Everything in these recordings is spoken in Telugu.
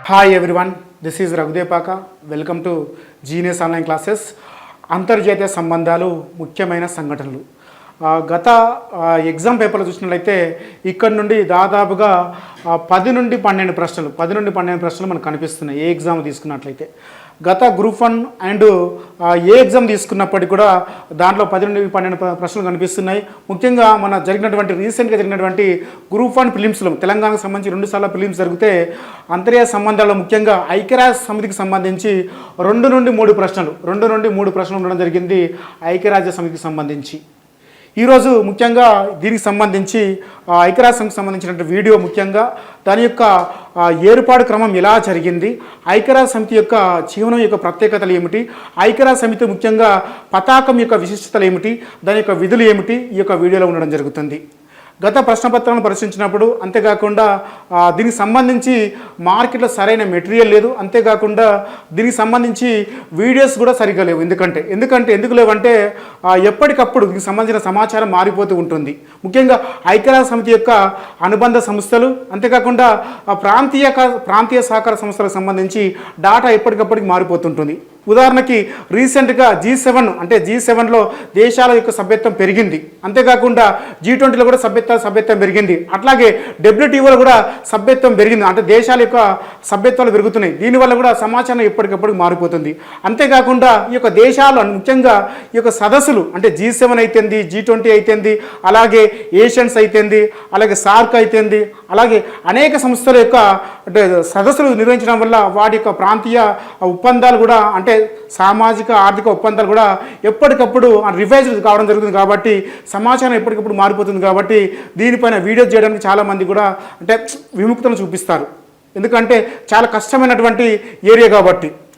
Hi everyone, this is Raghu Depaka. Welcome to genius online classes. అంతర్జాతీయ సంబంధాలు, ముఖ్యమైన సంఘటనలు. గత ఎగ్జామ్ పేపర్లో చూసినట్లయితే ఇక్కడ నుండి దాదాపుగా 10 నుండి 12 ప్రశ్నలు మనకు కనిపిస్తున్నాయి. ఏ ఎగ్జామ్ తీసుకున్నట్లయితే గత గ్రూప్ 1 అండ్ ఏ ఎగ్జామ్ తీసుకున్నప్పటికీ కూడా దాంట్లో 10 నుండి 12 ప్రశ్నలు కనిపిస్తున్నాయి. ముఖ్యంగా మన రీసెంట్గా జరిగినటువంటి గ్రూప్ 1 ప్రిలిమ్స్లో తెలంగాణకు సంబంధించి 2 సార్లు ప్రిలిమ్స్ జరిగితే అంతర్జాతీయ సంబంధాల్లో ముఖ్యంగా ఐక్యరాజ్య సమితికి సంబంధించి 2 నుండి 3 ప్రశ్నలు ఉండడం జరిగింది. ఐక్యరాజ్య సమితికి సంబంధించి ఈరోజు ముఖ్యంగా దీనికి సంబంధించి ఐక్యరాజ్య సమితికి సంబంధించినటువంటి వీడియో, ముఖ్యంగా దాని యొక్క ఏర్పాటు క్రమం ఎలా జరిగింది, ఐక్యరాజ్య సమితి యొక్క జీవనం యొక్క ప్రత్యేకతలు ఏమిటి, ఐక్యరాజ్య సమితి ముఖ్యంగా పతాకం యొక్క విశిష్టతలు ఏమిటి, దాని యొక్క విధులు ఏమిటి, ఈ యొక్క వీడియోలో ఉండడం జరుగుతుంది. గత ప్రశ్నపత్రాలను పరిశీలించినప్పుడు, అంతేకాకుండా దీనికి సంబంధించి మార్కెట్లో సరైన మెటీరియల్ లేదు, అంతేకాకుండా దీనికి సంబంధించి వీడియోస్ కూడా సరిగ్గా లేవు. ఎందుకు లేవంటే ఎప్పటికప్పుడు దీనికి సంబంధించిన సమాచారం మారిపోతూ ఉంటుంది. ముఖ్యంగా ఐక్యరాజ్య సమితి యొక్క అనుబంధ సంస్థలు, అంతేకాకుండా ప్రాంతీయ సహకార సంస్థలకు సంబంధించి డాటా ఎప్పటికప్పటికి మారిపోతుంటుంది. ఉదాహరణకి రీసెంట్గా G7లో దేశాల యొక్క సభ్యత్వం పెరిగింది, అంతేకాకుండా G20లో కూడా సభ్యత్వం పెరిగింది, అట్లాగే WTOలో కూడా సభ్యత్వం పెరిగింది. అంటే దేశాల యొక్క సభ్యత్వాలు పెరుగుతున్నాయి. దీనివల్ల కూడా సమాచారం ఎప్పటికప్పుడు మారిపోతుంది. అంతేకాకుండా ఈ యొక్క దేశాలు ముఖ్యంగా ఈ యొక్క సదస్సులు, అంటే G7 అయితేంది, G20 అయితేంది, అలాగే ఏషియన్స్ అయితేంది, అలాగే సార్క్ అయితేంది, అలాగే అనేక సంస్థల యొక్క సదస్సులు నిర్వహించడం వల్ల వాటి యొక్క ప్రాంతీయ ఒప్పందాలు కూడా, అంటే సామాజిక ఆర్థిక ఒప్పందాలు కూడా ఎప్పటికప్పుడు రివైజ్ కావడం జరుగుతుంది. కాబట్టి సమాచారం ఎప్పటికప్పుడు మారిపోతుంది. కాబట్టి దీనిపైన వీడియో చేయడానికి చాలామంది కూడా అంటే విముక్తను చూపిస్తారు. ఎందుకంటే చాలా కష్టమైనటువంటి ఏరియా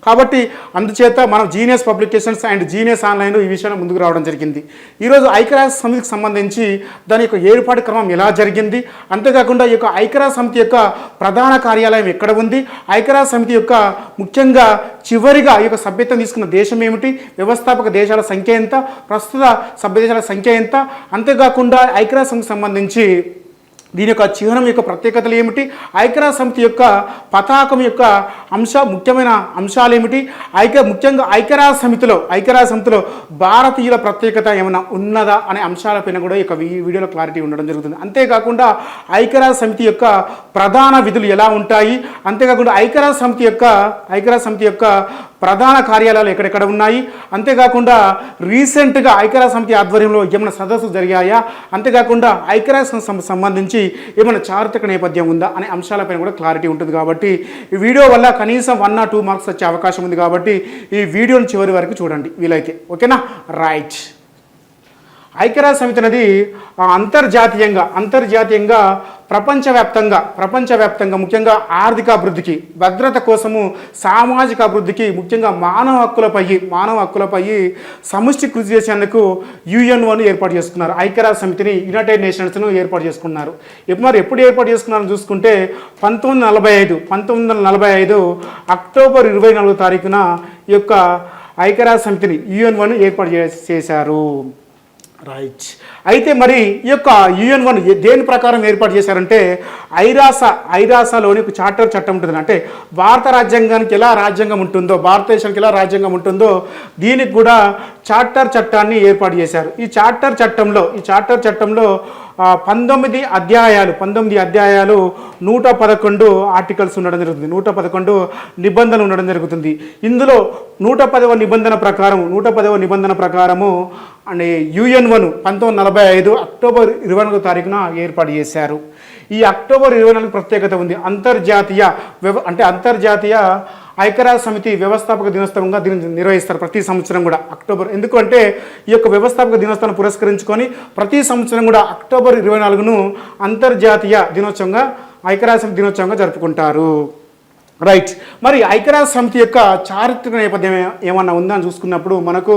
కాబట్టి అందుచేత మనం జీనియస్ పబ్లికేషన్స్ అండ్ జీనియస్ ఆన్లైన్లో ఈ విషయంలో ముందుకు రావడం జరిగింది. ఈరోజు ఐక్యరాజ్య సమితికి సంబంధించి దాని యొక్క ఏర్పాటు క్రమం ఎలా జరిగింది, అంతేకాకుండా ఈ యొక్క ఐక్యరాజ్య సమితి యొక్క ప్రధాన కార్యాలయం ఎక్కడ ఉంది, ఐక్యరాజ్య సమితి యొక్క ముఖ్యంగా చివరిగా ఈ యొక్క సభ్యత్వం తీసుకున్న దేశం ఏమిటి, వ్యవస్థాపక దేశాల సంఖ్య ఎంత, ప్రస్తుత సభ్య దేశాల సంఖ్య ఎంత, అంతేకాకుండా ఐక్యరాజ్య సమితికి సంబంధించి దీని యొక్క చిహ్నం యొక్క ప్రత్యేకతలు ఏమిటి, ఐక్యరాజ్య సమితి యొక్క పతాకం యొక్క ముఖ్యమైన అంశాలు ఏమిటి, ముఖ్యంగా ఐక్యరాజ్య సమితిలో భారతీయుల ప్రత్యేకత ఏమైనా ఉన్నదా అనే అంశాలపైన కూడా ఈ వీడియోలో క్లారిటీ ఉండడం జరుగుతుంది. అంతేకాకుండా ఐక్యరాజ్య సమితి యొక్క ప్రధాన విధులు ఎలా ఉంటాయి, అంతేకాకుండా ఐక్యరాజ్య సమితి యొక్క ప్రధాన కార్యాలయాలు ఎక్కడెక్కడ ఉన్నాయి, అంతేకాకుండా రీసెంట్గా ఐక్యరాజ్య సమితి ఆధ్వర్యంలో ఏమైనా సదస్సులు జరిగాయా, అంతేకాకుండా ఐక్యరాజ్య సమితి సంబంధించి ఏమైనా చారిత్రక నేపథ్యం ఉందా అనే అంశాలపైన కూడా క్లారిటీ ఉంటుంది. కాబట్టి ఈ వీడియో వల్ల కనీసం 1 or 2 మార్క్స్ వచ్చే అవకాశం ఉంది. కాబట్టి ఈ వీడియోని చివరి వరకు చూడండి వీలైతే. ఓకేనా? రైట్. ఐక్యరాజ్య సమితి అనేది అంతర్జాతీయంగా ప్రపంచవ్యాప్తంగా ముఖ్యంగా ఆర్థిక అభివృద్ధికి, భద్రత కోసము, సామాజిక అభివృద్ధికి, ముఖ్యంగా మానవ హక్కులపై సమిష్టి కృషి చేసేందుకు UN ఏర్పాటు చేసుకున్నారు. ఐక్యరాజ్య సమితిని, యునైటెడ్ నేషన్స్ను ఏర్పాటు చేసుకున్నారు. ఎప్పుడు ఏర్పాటు చేసుకున్నారని చూసుకుంటే 1945 అక్టోబర్ 24వ తారీఖున ఈ యొక్క ఐక్యరాజ్య సమితిని UN ఏర్పాటు చేశారు. రైట్. అయితే మరి ఈ యొక్క UN దేని ప్రకారం ఏర్పాటు చేశారంటే ఐరాసాలోని ఒక చార్టర్ చట్టం ఉంటుంది. అంటే భారత రాజ్యాంగానికి ఎలా రాజ్యాంగం ఉంటుందో, భారతదేశానికి ఎలా రాజ్యాంగం ఉంటుందో దీనికి కూడా చార్టర్ చట్టాన్ని ఏర్పాటు చేశారు. ఈ చార్టర్ చట్టంలో 19 అధ్యాయాలు 111 ఆర్టికల్స్ ఉండడం జరుగుతుంది, 111 నిబంధనలు ఉండడం జరుగుతుంది. ఇందులో 110వ నిబంధన ప్రకారము అని UN 1945 అక్టోబర్ 24వ తారీఖున ఏర్పాటు చేశారు. ఈ అక్టోబర్ 24 ప్రత్యేకత ఉంది. అంతర్జాతీయ ఐక్యరాజ్య సమితి వ్యవస్థాపక దినోత్సవంగా దీన్ని నిర్వహిస్తారు ప్రతి సంవత్సరం కూడా అక్టోబర్. ఎందుకంటే ఈ యొక్క వ్యవస్థాపక దినోత్సవం పురస్కరించుకొని ప్రతి సంవత్సరం కూడా అక్టోబర్ 24ను అంతర్జాతీయ దినోత్సవంగా, ఐక్యరాజ్య సమితి దినోత్సవంగా జరుపుకుంటారు. రైట్. మరి ఐక్యరాజ్య సమితి యొక్క చారిత్రక నేపథ్యం ఏమన్నా ఉందని చూసుకున్నప్పుడు మనకు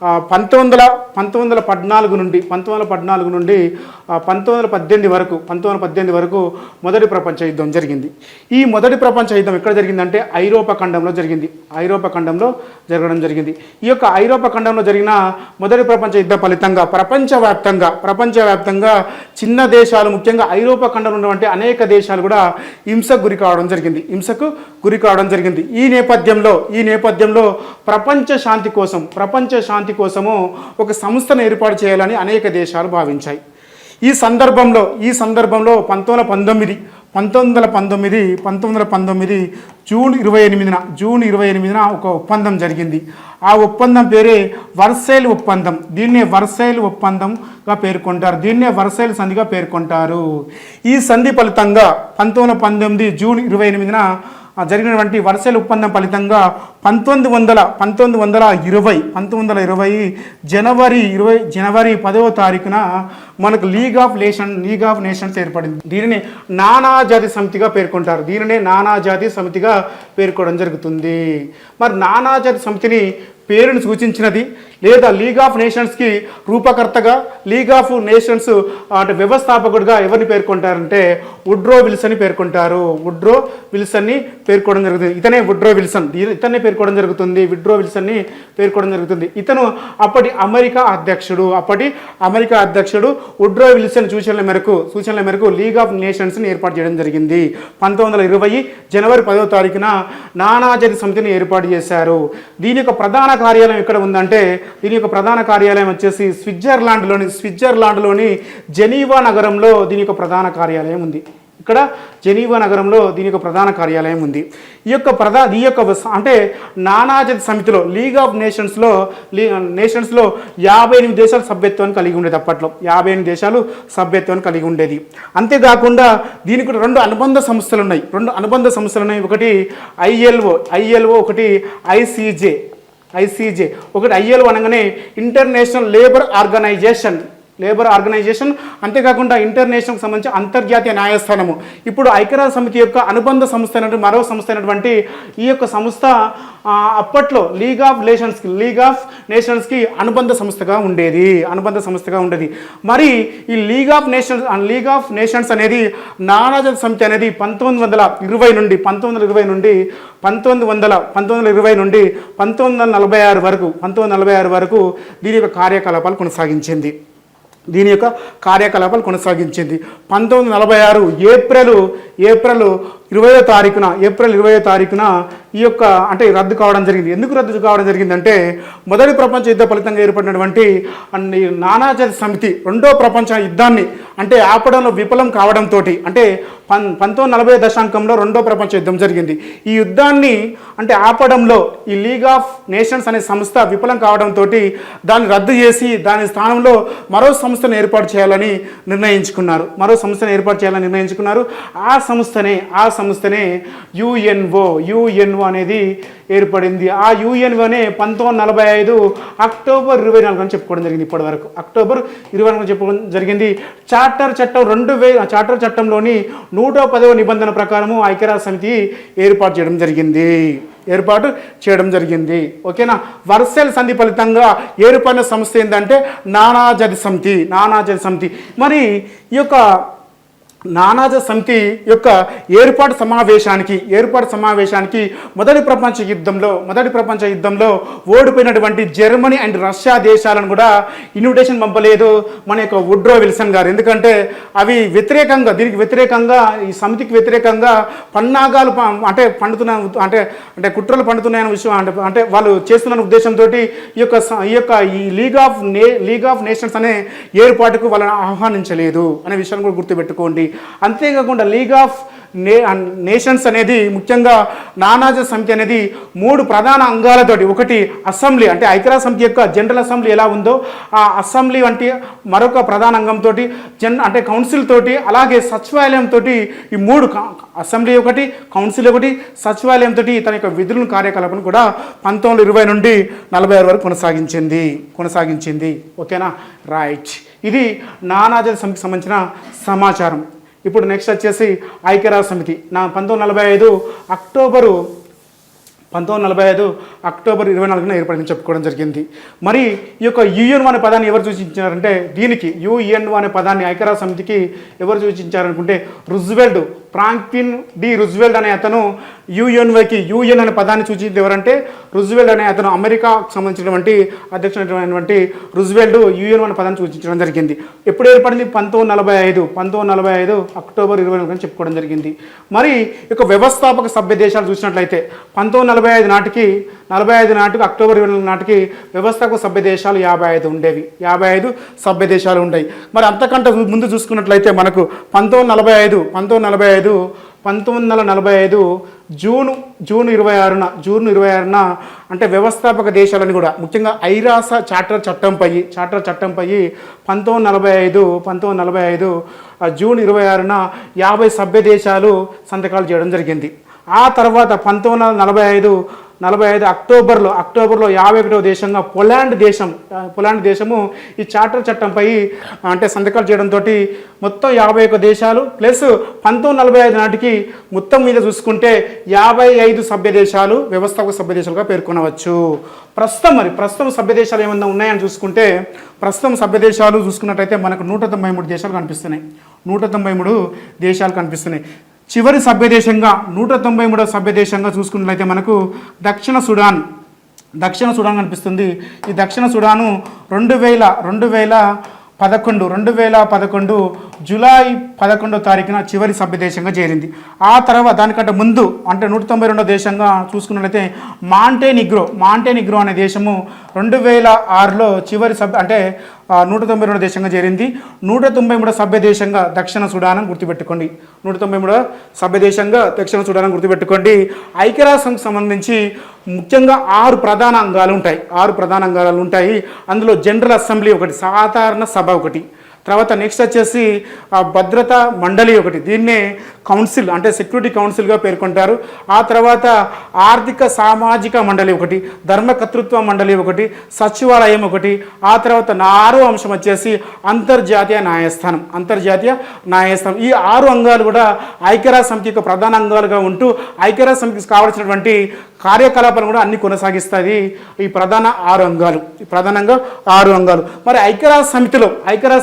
1914 నుండి 1918 వరకు మొదటి ప్రపంచ యుద్ధం జరిగింది. ఈ మొదటి ప్రపంచ యుద్ధం ఎక్కడ జరిగిందంటే ఐరోపా ఖండంలో జరిగింది. ఐరోపా ఖండంలో జరగడం జరిగింది. ఈ యొక్క ఐరోపా ఖండంలో జరిగిన మొదటి ప్రపంచ యుద్ధ ఫలితంగా ప్రపంచవ్యాప్తంగా చిన్న దేశాలు, ముఖ్యంగా ఐరోపా ఖండంలో ఉన్నటువంటి అనేక దేశాలు కూడా హింసకు గురి కావడం జరిగింది. ఈ నేపథ్యంలో ప్రపంచ శాంతి కోసము ఒక సంస్థను ఏర్పాటు చేయాలని అనేక దేశాలు భావించాయి. ఈ సందర్భంలో 1919 జూన్ 28న ఒక ఒప్పందం జరిగింది. ఆ ఒప్పందం పేరే వర్సైల్ ఒప్పందం. దీన్నే వర్సైల్ ఒప్పందంగా పేర్కొంటారు. దీన్నే వర్సైల్ సంధిగా పేర్కొంటారు. ఈ సంధి ఫలితంగా 1919 జూన్ 28న జరిగినటువంటి వర్సైల్ ఒప్పందం ఫలితంగా 1920 జనవరి 10వ తారీఖున మనకు లీగ్ ఆఫ్ నేషన్స్ ఏర్పడింది. దీనిని నానాజాతి సమితిగా పేర్కోవడం జరుగుతుంది. మరి నానాజాతి సమితిని పేరును సూచించినది లేదా లీగ్ ఆఫ్ నేషన్స్కి రూపకర్తగా, లీగ్ ఆఫ్ నేషన్స్ అంటే వ్యవస్థాపకుడిగా ఎవరిని పేర్కొంటారంటే వుడ్రో విల్సన్ని పేర్కొంటారు. వుడ్రో విల్సన్ని పేర్కోవడం జరుగుతుంది. ఇతనే వుడ్రో విల్సన్ని పేర్కోవడం జరుగుతుంది. ఇతను అప్పటి అమెరికా అధ్యక్షుడు వుడ్రో విల్సన్ సూచనల మేరకు లీగ్ ఆఫ్ నేషన్స్ని ఏర్పాటు చేయడం జరిగింది. 1920 జనవరి 10వ తారీఖున నానాజాతి సమితిని ఏర్పాటు చేశారు. దీని యొక్క ప్రధాన కార్యాలయం ఎక్కడ ఉందంటే, దీని యొక్క ప్రధాన కార్యాలయం వచ్చేసి స్విట్జర్లాండ్లోని జెనీవా నగరంలో దీని యొక్క ప్రధాన కార్యాలయం ఉంది. ఇక్కడ జెనీవా నగరంలో దీని యొక్క ప్రధాన కార్యాలయం ఉంది. ఈ యొక్క అంటే నానాజాతి సమితిలో లీగ్ ఆఫ్ నేషన్స్లో 58 దేశాలు సభ్యత్వాన్ని కలిగి ఉండేది. అప్పట్లో 58 దేశాలు సభ్యత్వాన్ని కలిగి ఉండేది. అంతేకాకుండా దీనికి 2 అనుబంధ సంస్థలు ఉన్నాయి. ఒకటి ఐఎల్ఓ, ఒకటి ఐసీజే. ఒకటి ఐఎల్ఓ అనగానే ఇంటర్నేషనల్ లేబర్ ఆర్గనైజేషన్, అంతేకాకుండా ఇంటర్నేషనల్కి సంబంధించి అంతర్జాతీయ న్యాయస్థానము. ఇప్పుడు ఐక్యరాజ్య సమితి యొక్క అనుబంధ సంస్థ మరో సంస్థ అయినటువంటి ఈ యొక్క సంస్థ అప్పట్లో లీగ్ ఆఫ్ నేషన్స్కి అనుబంధ సంస్థగా ఉండేది. మరి ఈ లీగ్ ఆఫ్ నేషన్స్ అనేది నానాజాతి సమితి అనేది 1920 నుండి 1946 వరకు దీని యొక్క కార్యకలాపాలు కొనసాగించింది. 1946 ఏప్రిల్ 20వ తారీఖున ఈ యొక్క అంటే రద్దు కావడం జరిగింది. ఎందుకు రద్దు కావడం జరిగిందంటే, మొదటి ప్రపంచ యుద్ధ ఫలితంగా ఏర్పడినటువంటి నానాజాతి సమితి రెండో ప్రపంచ యుద్ధాన్ని అంటే ఆపడంలో విఫలం కావడంతో, అంటే 1940 దశాంకంలో రెండో ప్రపంచ యుద్ధం జరిగింది. ఈ యుద్ధాన్ని అంటే ఆపడంలో ఈ లీగ్ ఆఫ్ నేషన్స్ అనే సంస్థ విఫలం కావడంతో దాన్ని రద్దు చేసి దాని స్థానంలో మరో సంస్థను ఏర్పాటు చేయాలని నిర్ణయించుకున్నారు. ఆ సంస్థనే యుఎన్ఓ అనేది ఏర్పడింది. ఆ యుఎన్ఓనే 1945 అక్టోబర్ 24 అని చెప్పుకోవడం జరిగింది. ఇప్పటి వరకు అక్టోబర్ 24 చెప్పుకోవడం జరిగింది. చార్టర్ చట్టంలోని 110వ నిబంధన ప్రకారము ఐక్యరాజ్య సమితి ఏర్పాటు చేయడం జరిగింది. ఓకేనా. వర్సైల్ సంధి ఫలితంగా ఏర్పడిన సంస్థ ఏంటంటే నానాజాతి సమితి. మరి ఈ యొక్క నానాజాతి సమితి యొక్క ఏర్పాటు సమావేశానికి మొదటి ప్రపంచ యుద్ధంలో ఓడిపోయినటువంటి జర్మనీ అండ్ రష్యా దేశాలను కూడా ఇన్విటేషన్ పంపలేదు మన యొక్క వుడ్రో విల్సన్ గారు. ఎందుకంటే అవి దీనికి వ్యతిరేకంగా ఈ సమితికి వ్యతిరేకంగా పన్నాగాలు అంటే కుట్రలు పండుతున్నాయనే విషయం అంటే వాళ్ళు చేస్తున్న ఉద్దేశంతో ఈ లీగ్ ఆఫ్ నేషన్స్ అనే ఏర్పాటుకు వాళ్ళని ఆహ్వానించలేదు అనే విషయాన్ని కూడా గుర్తుపెట్టుకోండి. అంతేకాకుండా లీగ్ ఆఫ్ నేషన్స్ అనేది ముఖ్యంగా నానాజాతి సమితి అనేది 3 ప్రధాన అంగాలతోటి, ఒకటి అసెంబ్లీ అంటే ఐక్యరాజ్య సమితి యొక్క జనరల్ అసెంబ్లీ ఎలా ఉందో ఆ అసెంబ్లీ వంటి మరొక ప్రధాన అంగంతో అంటే కౌన్సిల్ తోటి, అలాగే సచివాలయంతో ఈ 3 అసెంబ్లీ ఒకటి, కౌన్సిల్ ఒకటి, సచివాలయంతో తన యొక్క విధులను కార్యకలాపాలను కూడా 1920 నుండి 46 వరకు కొనసాగించింది. ఓకేనా, రైట్. ఇది నానాజాతి సమితికి సంబంధించిన సమాచారం. ఇప్పుడు నెక్స్ట్ వచ్చేసి ఐక్యరాజ్య సమితి 1945 1945 అక్టోబర్ 24న ఏర్పడిందని చెప్పుకోవడం జరిగింది. మరి ఈ యొక్క యుఎన్ఓ అనే పదాన్ని ఎవరు సూచించారంటే, దీనికి యుఎన్ఓ అనే పదాన్ని ఐక్యరాజ్య సమితికి ఎవరు సూచించారనుకుంటే రూజ్వెల్ట్, ఫ్రాంక్లిన్ డి రూజ్వెల్ట్ అనే అతను యుఎన్ఓకి యుఎన్ అనే పదాన్ని సూచించింది ఎవరంటే రూజ్వెల్ట్ అనే అతను, అమెరికాకు సంబంధించినటువంటి అధ్యక్షుడైనటువంటి రూజ్వెల్ట్ యుఎన్ఓ అనే పదాన్ని సూచించడం జరిగింది. ఎప్పుడు ఏర్పడింది? 1945 అక్టోబర్ 24 అని చెప్పుకోవడం జరిగింది. మరి ఈ యొక్క వ్యవస్థాపక సభ్య దేశాలు చూసినట్లయితే 1945 నాటికి అక్టోబర్ 24 నాటికి వ్యవస్థాపక సభ్య దేశాలు 55 ఉండేవి. 55 సభ్య దేశాలు ఉంటాయి. మరి అంతకంటే ముందు చూసుకున్నట్లయితే మనకు 1945 జూన్ 26న అంటే వ్యవస్థాపక దేశాలని కూడా ముఖ్యంగా ఐరాస చార్టర్ చట్టంపై 1945 జూన్ 26న 50 సభ్య దేశాలు సంతకాలు చేయడం జరిగింది. ఆ తర్వాత 1945 అక్టోబర్లో 51వ దేశంగా పోలాండ్ దేశము ఈ చార్టర్ చట్టంపై అంటే సంతకాలు చేయడంతో మొత్తం 51 దేశాలు ప్లస్ 1945 నాటికి మొత్తం మీద చూసుకుంటే 55 సభ్య దేశాలు వ్యవస్థాపక సభ్య దేశాలుగా పేర్కొనవచ్చు. ప్రస్తుతం సభ్య దేశాలు ఏమన్నా ఉన్నాయని చూసుకుంటే, ప్రస్తుతం సభ్య దేశాలు చూసుకున్నట్టయితే మనకు 193 దేశాలు కనిపిస్తున్నాయి. 193 దేశాలు కనిపిస్తున్నాయి. చివరి సభ్య దేశంగా 193వ సభ్య దేశంగా చూసుకున్నట్లయితే మనకు దక్షిణ సుడాన్ కనిపిస్తుంది. ఈ దక్షిణ సుడాను 2011 జూలై 11వ తారీఖున చివరి సభ్య దేశంగా చేరింది. ఆ తర్వాత దానికంటే ముందు అంటే 192వ దేశంగా చూసుకున్నట్లయితే మాంటెనిగ్రో అనే దేశము 2006లో చివరి అంటే 192వ దేశంగా చేరింది. 193వ సభ్య దేశంగా దక్షిణ సుడాన్ గుర్తుపెట్టుకోండి. 193వ సభ్య దేశంగా దక్షిణ సుడాన్ గుర్తుపెట్టుకోండి. ఐక్యరాజ్యానికి సంబంధించి ముఖ్యంగా 6 ప్రధాన అంగాలు ఉంటాయి. అందులో జనరల్ అసెంబ్లీ ఒకటి, సాధారణ సభ ఒకటి, తర్వాత నెక్స్ట్ వచ్చేసి భద్రతా మండలి ఒకటి, దీన్నే కౌన్సిల్ అంటే సెక్యూరిటీ కౌన్సిల్గా పేర్కొంటారు. ఆ తర్వాత ఆర్థిక సామాజిక మండలి ఒకటి, ధర్మకర్తృత్వ మండలి ఒకటి, సచివాలయం ఒకటి. ఆ తర్వాత 6వ అంశం వచ్చేసి అంతర్జాతీయ న్యాయస్థానం. ఈ 6 అంగాలు కూడా ఐక్యరాజ్య సమితి యొక్క ప్రధాన అంగాలుగా ఉంటూ ఐక్యరాజ్య సమితికి కావాల్సినటువంటి కార్యకలాపాలను కూడా అన్ని కొనసాగిస్తుంది ఈ ప్రధానంగా 6 అంగాలు. మరి ఐక్యరాజ్య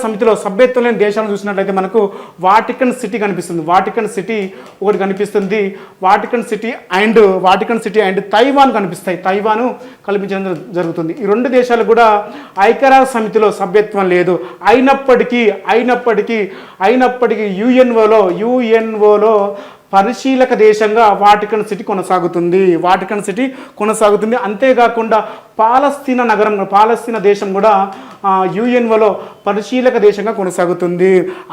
సమితిలో సభ్యత్వం లేని దేశాలను చూసినట్లయితే మనకు వాటికన్ సిటీ కనిపిస్తుంది. వాటికన్ సిటీ అండ్ తైవాన్ కనిపిస్తాయి. తైవాను కల్పించడం జరుగుతుంది. ఈ 2 దేశాలు కూడా ఐక్యరాజ్య సమితిలో సభ్యత్వం లేదు. అయినప్పటికీ యుఎన్ఓలో పరిశీలక దేశంగా వాటికన్ సిటీ కొనసాగుతుంది. అంతేకాకుండా పాలస్తీనా దేశం కూడా యుఎన్ఓలో పరిశీలక దేశంగా కొనసాగుతుంది.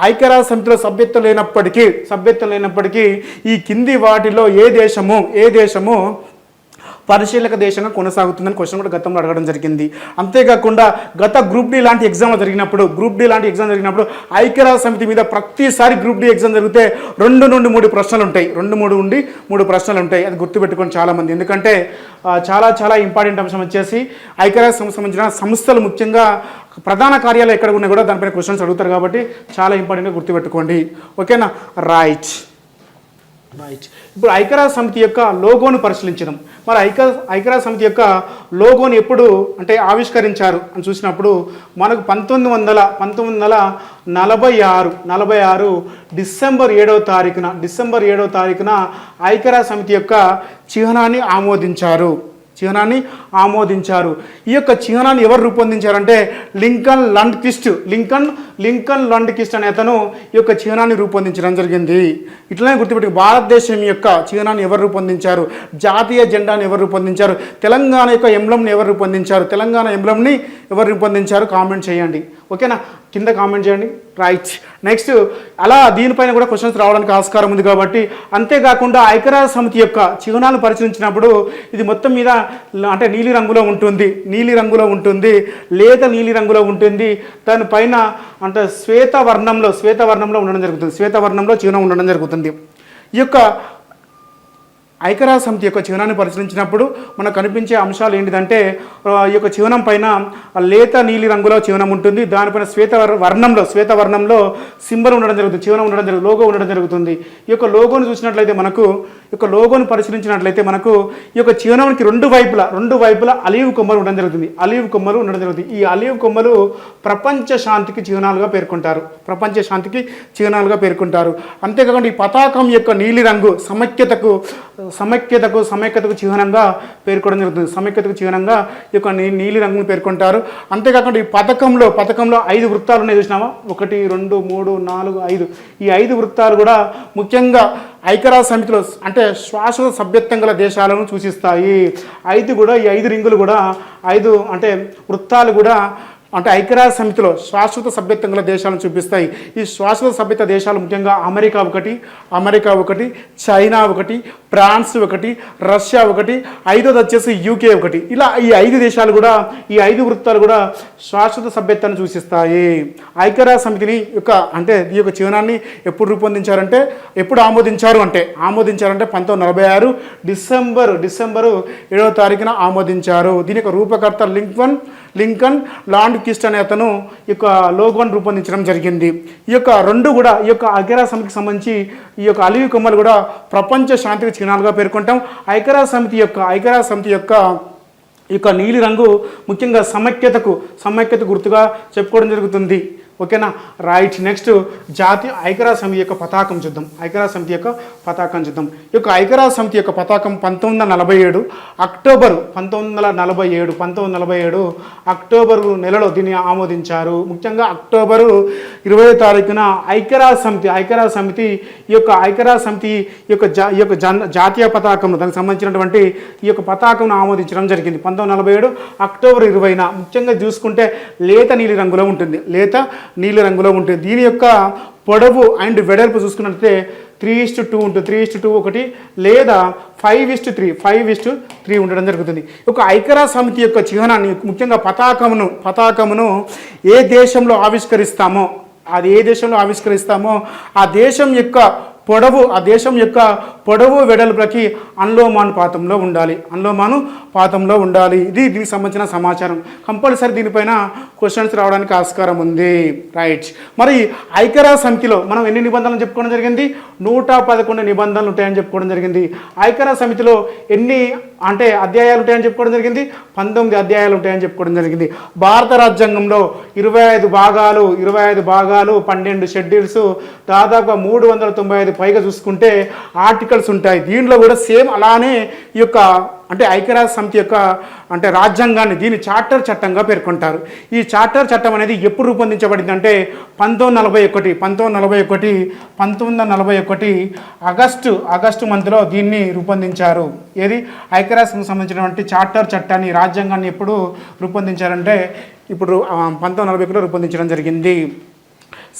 ఐక్యరాజ్య సమితిలో సభ్యత్వం లేనప్పటికీ ఈ కింది వాటిలో ఏ దేశము పరిశీలక దేశంగా కొనసాగుతుందని క్వశ్చన్ కూడా గతంలో అడగడం జరిగింది. అంతేకాకుండా గత గ్రూప్ డి లాంటి ఎగ్జామ్ జరిగినప్పుడు ఐక్యరాజ్య సమితి మీద ప్రతిసారి గ్రూప్ డి ఎగ్జామ్ జరిగితే 2 నుండి 3 ప్రశ్నలు ఉంటాయి. 3 ప్రశ్నలు ఉంటాయి. అది గుర్తుపెట్టుకోండి చాలామంది, ఎందుకంటే చాలా ఇంపార్టెంట్ అంశం వచ్చేసి ఐక్యరాజ్య సమితికి సంబంధించిన సంస్థలు ముఖ్యంగా ప్రధాన కార్యాలయం ఎక్కడ ఉన్నా కూడా దానిపైన క్వశ్చన్స్ అడుగుతారు కాబట్టి చాలా ఇంపార్టెంట్గా గుర్తుపెట్టుకోండి. ఓకేనా? రైట్. ఇప్పుడు ఐక్యరాజ్య సమితి యొక్క లోగోను పరిశీలించడం. మరి ఐక్యరాజ్య సమితి యొక్క లోగోను ఎప్పుడు అంటే ఆవిష్కరించారు అని చూసినప్పుడు మనకు 1946 డిసెంబర్ 7వ తారీఖున ఐక్యరాజ్య సమితి యొక్క చిహ్నాన్ని ఆమోదించారు. ఈ యొక్క చిహ్నాన్ని ఎవరు రూపొందించారంటే లింకన్ లండ్క్విస్ట్ అనే అతను ఈ యొక్క చిహ్నాన్ని రూపొందించడం జరిగింది. ఇట్లనే గుర్తుపెట్టి భారతదేశం యొక్క చిహ్నాన్ని ఎవరు రూపొందించారు, జాతీయ జెండాను ఎవరు రూపొందించారు, తెలంగాణ యొక్క ఎంబ్లంని ఎవరు రూపొందించారు కామెంట్ చేయండి. ఓకేనా? కింద కామెంట్ చేయండి. రైట్. నెక్స్ట్ అలా దీనిపైన కూడా క్వశ్చన్స్ రావడానికి ఆస్కారం ఉంది కాబట్టి, అంతేకాకుండా ఐక్యరాజ్య సమితి యొక్క చిహ్నాలను పరిశీలించినప్పుడు ఇది మొత్తం మీద అంటే నీలి రంగులో ఉంటుంది, లేత నీలి రంగులో ఉంటుంది. దానిపైన అంటే శ్వేతవర్ణంలో ఉండడం జరుగుతుంది. శ్వేతవర్ణంలో చిహ్నం ఉండడం జరుగుతుంది. ఈ యొక్క ఐక్యరాజ్య సమితి యొక్క చిహ్నాన్ని పరిశీలించినప్పుడు మనకు కనిపించే అంశాలు ఏంటిదంటే, ఈ యొక్క చిహ్నం పైన లేత నీలి రంగులో చిహ్నం ఉంటుంది. దానిపైన శ్వేతవర్ణంలో సింబల్ ఉండడం జరుగుతుంది, చిహ్నం ఉండడం జరుగుతుంది, లోగో ఉండడం జరుగుతుంది. ఈ యొక్క లోగోను చూసినట్లయితే మనకు యొక్క లోగోను పరిశీలించినట్లయితే మనకు ఈ యొక్క చిహ్నానికి రెండు వైపులా అలీవ్ కొమ్మలు ఉండడం జరుగుతుంది. అలీవ్ కొమ్మలు ఉండడం జరుగుతుంది. ఈ అలీవ్ కొమ్మలు ప్రపంచ శాంతికి చిహ్నాలుగా పేర్కొంటారు. ప్రపంచ శాంతికి చిహ్నాలుగా పేర్కొంటారు. అంతేకాకుండా ఈ పతాకం యొక్క నీలి రంగు సమైక్యతకు చిహ్నంగా పేర్కొనడం జరుగుతుంది. సమైక్యతకు చిహ్నంగా ఈ యొక్క నీలి రంగును పేర్కొంటారు. అంతేకాకుండా ఈ పథకంలో 5 వృత్తాలు ఉన్నాయి చూసినామా, 1 2 3 4 5. ఈ 5 వృత్తాలు కూడా ముఖ్యంగా ఐక్యరాజ్య సమితిలో అంటే శాశ్వత సభ్యత్వం గల దేశాలను సూచిస్తాయి. ఈ 5 రింగులు కూడా 5 అంటే వృత్తాలు కూడా అంటే ఐక్యరాజ్య సమితిలో శాశ్వత సభ్యత్వం గల దేశాలను చూపిస్తాయి. ఈ శాశ్వత సభ్యత దేశాలు ముఖ్యంగా అమెరికా ఒకటి, చైనా ఒకటి, ఫ్రాన్స్ ఒకటి, రష్యా ఒకటి, 5వది వచ్చేసి యూకే ఒకటి. ఇలా ఈ 5 దేశాలు కూడా ఈ 5 వృత్తాలు కూడా శాశ్వత సభ్యత్వాన్ని సూచిస్తాయి. ఐక్యరాజ్య సమితిని ఈ యొక్క చిహ్నాన్ని ఎప్పుడు ఆమోదించారు అంటే 1946 డిసెంబరు 7వ తారీఖున ఆమోదించారు. దీని యొక్క రూపకర్త లింకన్ లాండ్ కిస్ట్ అనే అతను ఈ యొక్క లోగోను రూపొందించడం జరిగింది. ఈ యొక్క ఐక్యరాజ్య సమితికి సంబంధించి ఈ యొక్క అలీవ్ కొమ్మలు కూడా ప్రపంచ శాంతికి చిహ్నాలుగా పేర్కొంటాం. ఐక్యరాజ్య సమితి యొక్క నీలి రంగు ముఖ్యంగా సమైక్యత గుర్తుగా చెప్పుకోవడం జరుగుతుంది. ఓకేనా, రైట్. నెక్స్ట్ ఐక్యరాజ్య సమితి యొక్క పతాకం చూద్దాం. ఈ యొక్క ఐక్యరాజ్య సమితి యొక్క పతాకం 1947 అక్టోబరు నెలలో దీన్ని ఆమోదించారు. ముఖ్యంగా అక్టోబరు 20వ తారీఖున ఐక్యరాజ్య సమితి ఈ యొక్క జాతీయ పతాకంను దానికి సంబంధించినటువంటి ఈ యొక్క పతాకంను ఆమోదించడం జరిగింది 1947 అక్టోబర్ 20న. ముఖ్యంగా చూసుకుంటే లేత నీలి రంగులో ఉంటుంది. దీని యొక్క పొడవు అండ్ వెడల్పు చూసుకున్నట్లయితే 3:2 ఉంటుంది. 3:2 ఒకటి లేదా 5:3 ఉండడం జరుగుతుంది. ఒక ఐక్యరాజ్య సమితి యొక్క చిహ్నాన్ని ముఖ్యంగా పతాకమును ఏ దేశంలో ఆవిష్కరిస్తామో ఆ దేశం యొక్క పొడవు వెడల్పులకి అనులోమానుపాతంలో ఉండాలి. ఇది దీనికి సంబంధించిన సమాచారం. కంపల్సరీ దీనిపైన క్వశ్చన్స్ రావడానికి ఆస్కారం ఉంది. రైట్. మరి ఐక్యరాజ్య సమితిలో మనం ఎన్ని నిబంధనలు చెప్పుకోవడం జరిగింది? 111 నిబంధనలు ఉంటాయని చెప్పుకోవడం జరిగింది. ఐక్యరాజ్య సమితిలో ఎన్ని అధ్యాయాలు ఉంటాయని చెప్పుకోవడం జరిగింది? 19 అధ్యాయాలు ఉంటాయని చెప్పుకోవడం జరిగింది. భారత రాజ్యాంగంలో 25 భాగాలు 12 షెడ్యూల్స్, దాదాపుగా 395 పైగా చూసుకుంటే ఆర్టికల్స్ ఉంటాయి. దీనిలో కూడా సేమ్ అలానే ఈ యొక్క ఐక్యరాజ్య సమితి యొక్క రాజ్యాంగాన్ని దీన్ని చార్టర్ చట్టంగా పేర్కొంటారు. ఈ చార్టర్ చట్టం అనేది ఎప్పుడు రూపొందించబడింది అంటే 1941 ఆగస్టు మంత్లో దీన్ని రూపొందించారు. ఏది ఐక్యరాజ్య సమితికి సంబంధించినటువంటి చార్టర్ చట్టాన్ని రాజ్యాంగాన్ని ఎప్పుడు రూపొందించారంటే ఇప్పుడు 1941లో రూపొందించడం జరిగింది.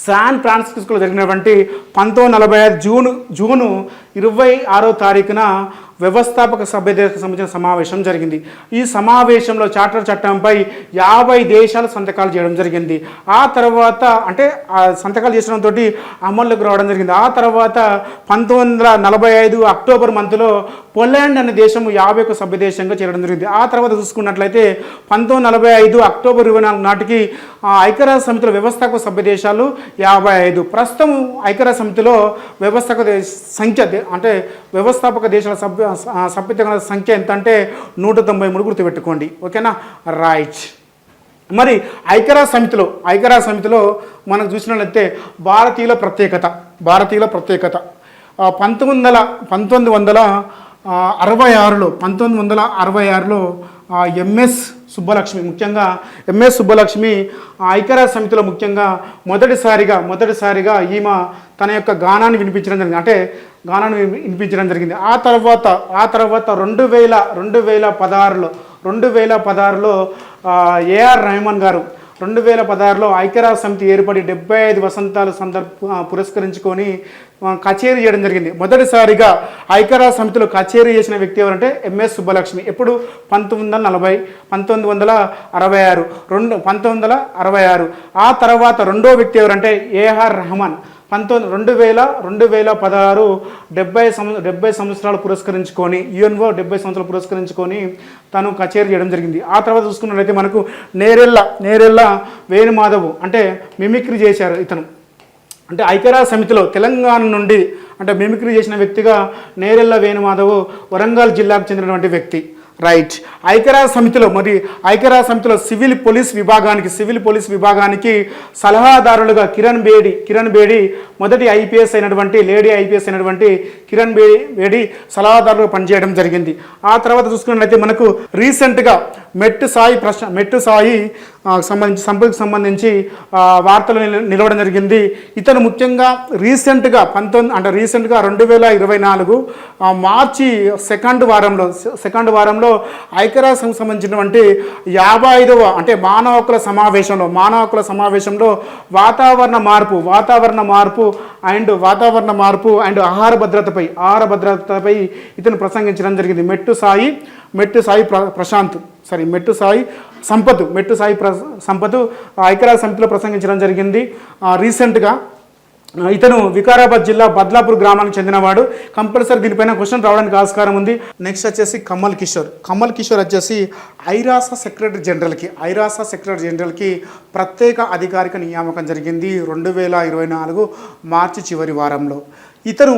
శాన్ ఫ్రాన్సిస్కోలో జరిగినటువంటి 1945 జూను 26వ తారీఖున వ్యవస్థాపక సభ్యదేశాలకు సంబంధించిన సమావేశం జరిగింది. ఈ సమావేశంలో చార్టర్ చట్టంపై 50 దేశాలు సంతకాలు చేయడం జరిగింది. ఆ తర్వాత సంతకాలు చేసడంతో అమల్లోకి రావడం జరిగింది. ఆ తర్వాత 1945 అక్టోబర్ మంత్లో పోలాండ్ అనే దేశం 51వ సభ్య దేశంగా చేరడం జరిగింది. ఆ తర్వాత చూసుకున్నట్లయితే 1945 అక్టోబర్ 24 నాటికి ఐక్యరాజ్య సమితిలో వ్యవస్థాపక సభ్య దేశాలు 55. ప్రస్తుతం ఐక్యరాజ్య సమితిలో వ్యవస్థాపక దేశాల సభ్యత్వ సంఖ్య ఎంత అంటే 193 గుర్తుపెట్టుకోండి. ఓకేనా, రైట్. మరి ఐక్యరాజ్య సమితిలో మనం చూసినట్లయితే భారతీయుల ప్రత్యేకత 1966లో ఎంఎస్ సుబ్బలక్ష్మి ఐక్యరాజ్య సమితిలో ముఖ్యంగా మొదటిసారిగా ఈమె తన యొక్క గానాన్ని వినిపించడం జరిగింది. ఆ తర్వాత 2016లో ఏఆర్ రెహమాన్ గారు 2016లో ఐక్యరాజ్య సమితి ఏర్పడి 75 వసంతాలు పురస్కరించుకొని కచేరీ చేయడం జరిగింది. మొదటిసారిగా ఐక్యరాజ్య సమితిలో కచేరీ చేసిన వ్యక్తి ఎవరంటే ఎంఎస్ సుబ్బలక్ష్మి. ఎప్పుడు? 1966. ఆ తర్వాత రెండో వ్యక్తి ఎవరంటే ఏఆర్ రెహమాన్. 2016 70 సంవత్సరాలు పురస్కరించుకొని యుఎన్ఓ 70 సంవత్సరాలు పురస్కరించుకొని తను కచేరీ చేయడం జరిగింది. ఆ తర్వాత చూసుకున్నట్లయితే మనకు నేరెళ్ళ వేణుమాధవ్ మిమిక్రీ చేశారు ఇతను. ఐక్యరాజ్య సమితిలో తెలంగాణ నుండి అంటే మిమిక్రీ చేసిన వ్యక్తిగా నేరెళ్ళ వేణుమాధవ్ వరంగల్ జిల్లాకు చెందినటువంటి వ్యక్తి. రైట్. ఐక్యరాజ్య సమితిలో సివిల్ పోలీస్ విభాగానికి సలహాదారులుగా కిరణ్ బేడి మొదటి ఐపీఎస్ అయినటువంటి లేడీ ఐపీఎస్ అయినటువంటి కిరణ్ బేడి సలహాదారులుగా పనిచేయడం జరిగింది. ఆ తర్వాత చూసుకున్నట్లయితే మనకు రీసెంట్గా మెట్టు సాయి సంబంధించి వార్తలు నిలవడం జరిగింది. ఇతను ముఖ్యంగా రీసెంట్గా 2024 మార్చి సెకండ్ వారంలో ఐక్యరాజ్య సమితికి సంబంధించినటువంటి 55వ అంటే మానవ హక్కుల సమావేశంలో వాతావరణ మార్పు అండ్ ఆహార భద్రతపై ఇతను ప్రసంగించడం జరిగింది. మెట్టు సాయి సంపత్ ఐక్యరాజ్య సమితిలో ప్రసంగించడం జరిగింది. రీసెంట్గా ఇతను వికారాబాద్ జిల్లా బద్లాపూర్ గ్రామానికి చెందినవాడు. కంపల్సరీ దీనిపైన క్వశ్చన్ రావడానికి ఆస్కారం ఉంది. నెక్స్ట్ వచ్చేసి కమల్ కిషోర్ వచ్చేసి ఐరాస సెక్రటరీ జనరల్కి ప్రత్యేక అధికారిక నియామకం జరిగింది 2024 మార్చి చివరి వారంలో. ఇతను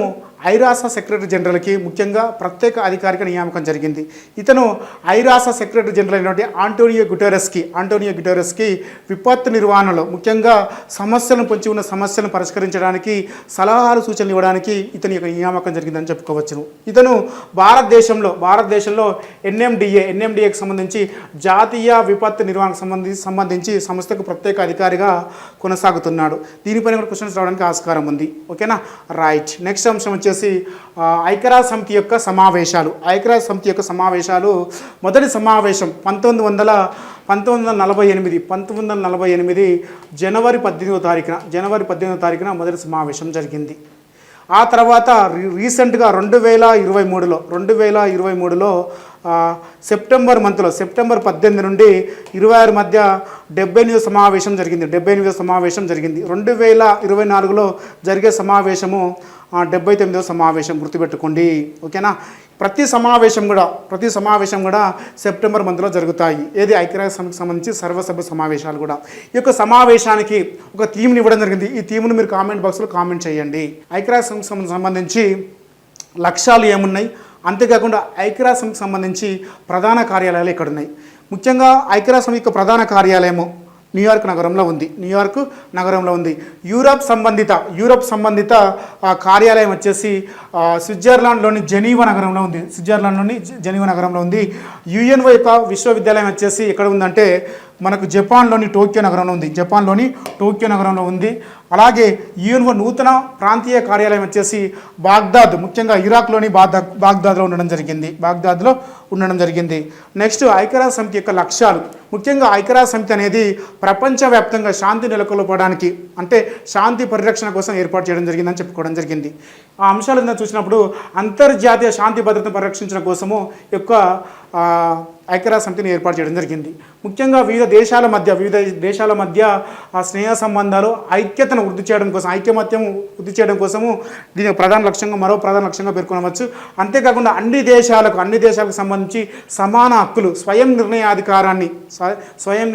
ఐరాస సెక్రటరీ జనరల్కి ముఖ్యంగా ప్రత్యేక అధికారిక నియామకం జరిగింది. ఇతను ఐరాస సెక్రటరీ జనరల్ అయినటువంటి ఆంటోనియో గుటెరస్కి విపత్తు నిర్వహణలో ముఖ్యంగా పొంచి ఉన్న సమస్యలను పరిష్కరించడానికి సలహాలు సూచనలు ఇవ్వడానికి ఇతని యొక్క నియామకం జరిగిందని చెప్పుకోవచ్చును. ఇతను భారతదేశంలో ఎన్ఎండిఏకి సంబంధించి జాతీయ విపత్తు నిర్వహణకు సంబంధించి సంస్థకు ప్రత్యేక అధికారిగా కొనసాగుతున్నాడు. దీనిపైన కూడా క్వశ్చన్స్ రావడానికి ఆస్కారం ఉంది. ఓకేనా, రైట్. నెక్స్ట్ అంశం వచ్చేసి ఐక్యరాజ్య సమితి యొక్క సమావేశాలు మొదటి సమావేశం 1948 జనవరి 18వ తారీఖున మొదటి సమావేశం జరిగింది. ఆ తర్వాత రీసెంట్గా 2023లో సెప్టెంబర్ 18 నుండి 26 మధ్య 78వ సమావేశం జరిగింది. 2024లో జరిగే సమావేశము 79వ సమావేశం, గుర్తుపెట్టుకోండి. ఓకేనా, ప్రతి సమావేశం కూడా సెప్టెంబర్ మంత్లో జరుగుతాయి. ఏది ఐక్యరాజ్య సమితికి సంబంధించి సర్వసభ్య సమావేశాలు కూడా. ఈ యొక్క సమావేశానికి ఒక థీమ్ని ఇవ్వడం జరిగింది. ఈ థీమ్ను మీరు కామెంట్ బాక్స్లో కామెంట్ చేయండి. ఐక్యరాజ్య సమితికి సంబంధించి లక్ష్యాలు ఏమున్నాయి, అంతేకాకుండా ఐక్యరాజ్య సమితికి సంబంధించి ప్రధాన కార్యాలయాలు ఎక్కడున్నాయి. ముఖ్యంగా ఐక్యరాజ్య సమితి యొక్క ప్రధాన కార్యాలయము న్యూయార్క్ నగరంలో ఉంది. యూరప్ సంబంధిత కార్యాలయం వచ్చేసి స్విట్జర్లాండ్లోని జెనీవా నగరంలో ఉంది. యుఎన్ఓ యొక్క విశ్వవిద్యాలయం వచ్చేసి ఎక్కడ ఉందంటే మనకు జపాన్లోని టోక్యో నగరంలో ఉంది. అలాగే యుఎన్ఓ నూతన ప్రాంతీయ కార్యాలయం వచ్చేసి బాగ్దాద్, ముఖ్యంగా ఇరాక్లోని బాగ్దాద్లో ఉండడం జరిగింది. నెక్స్ట్ ఐక్యరాజ్య సమితి యొక్క లక్ష్యాలు. ముఖ్యంగా ఐక్యరాజ్య సమితి అనేది ప్రపంచవ్యాప్తంగా శాంతి నెలకొల్పడానికి అంటే శాంతి పరిరక్షణ కోసం ఏర్పాటు చేయడం జరిగిందని చెప్పుకోవడం జరిగింది. ఆ అంశాలను చూసినప్పుడు అంతర్జాతీయ శాంతి భద్రతను పరిరక్షించడం కోసము యొక్క ఐక్యరాజ్య సమితిని ఏర్పాటు చేయడం జరిగింది. ముఖ్యంగా వివిధ దేశాల మధ్య ఆ స్నేహ సంబంధాలు ఐక్యతను వృద్ధి చేయడం కోసం, ఐకమత్యం వృద్ధి చేయడం కోసము దీని మరో ప్రధాన లక్ష్యంగా పేర్కొనవచ్చు. అంతేకాకుండా అన్ని దేశాలకు సంబంధించి సమాన హక్కులు, స్వయం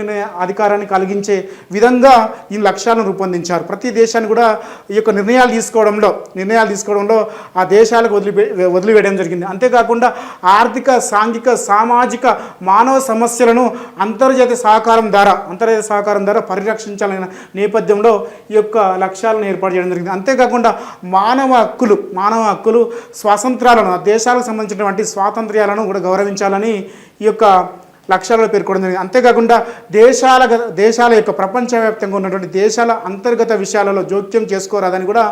నిర్ణయ అధికారాన్ని కలిగించే విధంగా ఈ లక్ష్యాలను రూపొందించారు. ప్రతి దేశాన్ని కూడా ఈ యొక్క నిర్ణయాలు తీసుకోవడంలో ఆ దేశాలకు వదిలివేయడం జరిగింది. అంతేకాకుండా ఆర్థిక, సాంఘిక, సామాజిక, మానవ సమస్యలను అంతర్జాతీయ సహకారం ద్వారా పరిరక్షించాలనే నేపథ్యంలో ఈ యొక్క లక్ష్యాలను ఏర్పాటు చేయడం జరిగింది. అంతేకాకుండా మానవ హక్కులు స్వాతంత్ర్యాలను, దేశాలకు సంబంధించినటువంటి స్వాతంత్ర్యాలను కూడా గౌరవించాలని ఈ యొక్క లక్ష్యాలలో పేర్కొనడం జరిగింది. అంతేకాకుండా దేశాల యొక్క ప్రపంచవ్యాప్తంగా ఉన్నటువంటి దేశాల అంతర్గత విషయాలలో జోక్యం చేసుకోరాదని కూడా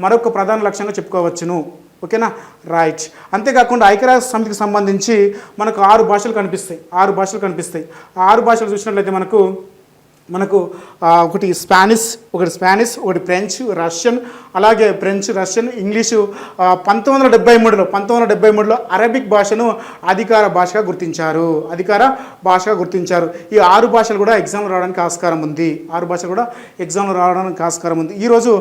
మరొక ప్రధాన లక్ష్యంగా చెప్పుకోవచ్చును. ఓకేనా, రైట్. అంతేకాకుండా ఐక్యరాజ్య సమితికి సంబంధించి మనకు 6 భాషలు కనిపిస్తాయి. ఆ 6 భాషలు చూసినట్లయితే మనకు ఒకటి స్పానిష్, ఒకటి ఫ్రెంచ్, రష్యన్, అలాగే రష్యన్, ఇంగ్లీషు. 1973లో అరబిక్ భాషను అధికార భాషగా గుర్తించారు. ఈ 6 భాషలు కూడా ఎగ్జామ్లో రావడానికి ఆస్కారం ఉంది. ఈరోజు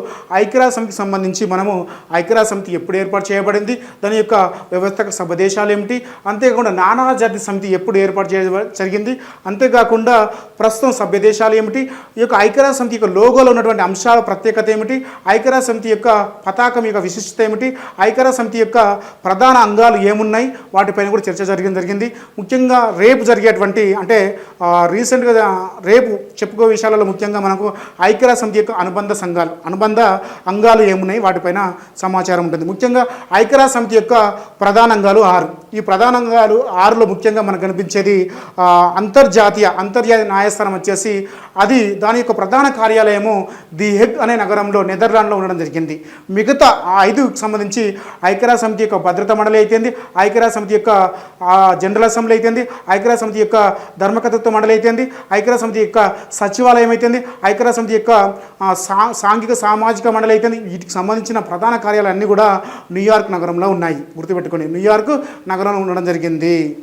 ఐక్యరాజ్య సమితికి సంబంధించి మనము ఐక్యరాజ్య సమితి ఎప్పుడు ఏర్పాటు చేయబడింది, దాని యొక్క వ్యవస్థకు సభ్య దేశాలు ఏమిటి, అంతేకాకుండా నానాజాతి సమితి ఎప్పుడు ఏర్పాటు జరిగింది, అంతేకాకుండా ప్రస్తుతం సభ్య దేశాలు అంశాలు ఏమిటి, ఈ యొక్క ఐక్యరాజ్య సమితి యొక్క లోగోలో ఉన్నటువంటి అంశాల ప్రత్యేకత ఏమిటి, ఐక్యరాజ్య సమితి యొక్క పతాకం యొక్క విశిష్టత ఏమిటి, ఐక్యరాజ్య సమితి యొక్క ప్రధాన అంగాలు ఏమున్నాయి, వాటిపైన కూడా చర్చ జరిగింది. ముఖ్యంగా రేపు జరిగేటువంటి అంటే రీసెంట్గా రేపు చెప్పుకో విషయాలలో ముఖ్యంగా మనకు ఐక్యరాజ్య సమితి యొక్క అనుబంధ అంగాలు ఏమున్నాయి వాటిపైన సమాచారం ఉంటుంది. ముఖ్యంగా ఐక్యరాజ్య సమితి యొక్క ప్రధాన అంగాలు 6. ఈ ప్రధాన అంగాలు 6లో ముఖ్యంగా మనకు కనిపించేది అంతర్జాతీయ న్యాయస్థానం వచ్చేసి అది దాని యొక్క ప్రధాన కార్యాలయము ది హెగ్ అనే నగరంలో నెదర్లాండ్లో ఉండడం జరిగింది. మిగతా ఆ 5కు సంబంధించి ఐక్యరాజ్య సమితి యొక్క భద్రతా మండలి అయితేంది, ఐక్యరాజ్య సమితి యొక్క జనరల్ అసెంబ్లీ అయితేంది, ఐక్యరాజ్య సమితి యొక్క ధర్మకర్తృత్వ మండలి అయితేంది, ఐక్యరాజ్య సమితి యొక్క సచివాలయం అయితేంది, ఐక్యరాజ్య సమితి యొక్క సాంఘిక సామాజిక మండలి అయితేంది, వీటికి సంబంధించిన ప్రధాన కార్యాలయాలన్నీ కూడా న్యూయార్క్ నగరంలో ఉన్నాయి. గుర్తుపెట్టుకోండి, న్యూయార్క్ నగరంలో ఉండడం జరిగింది.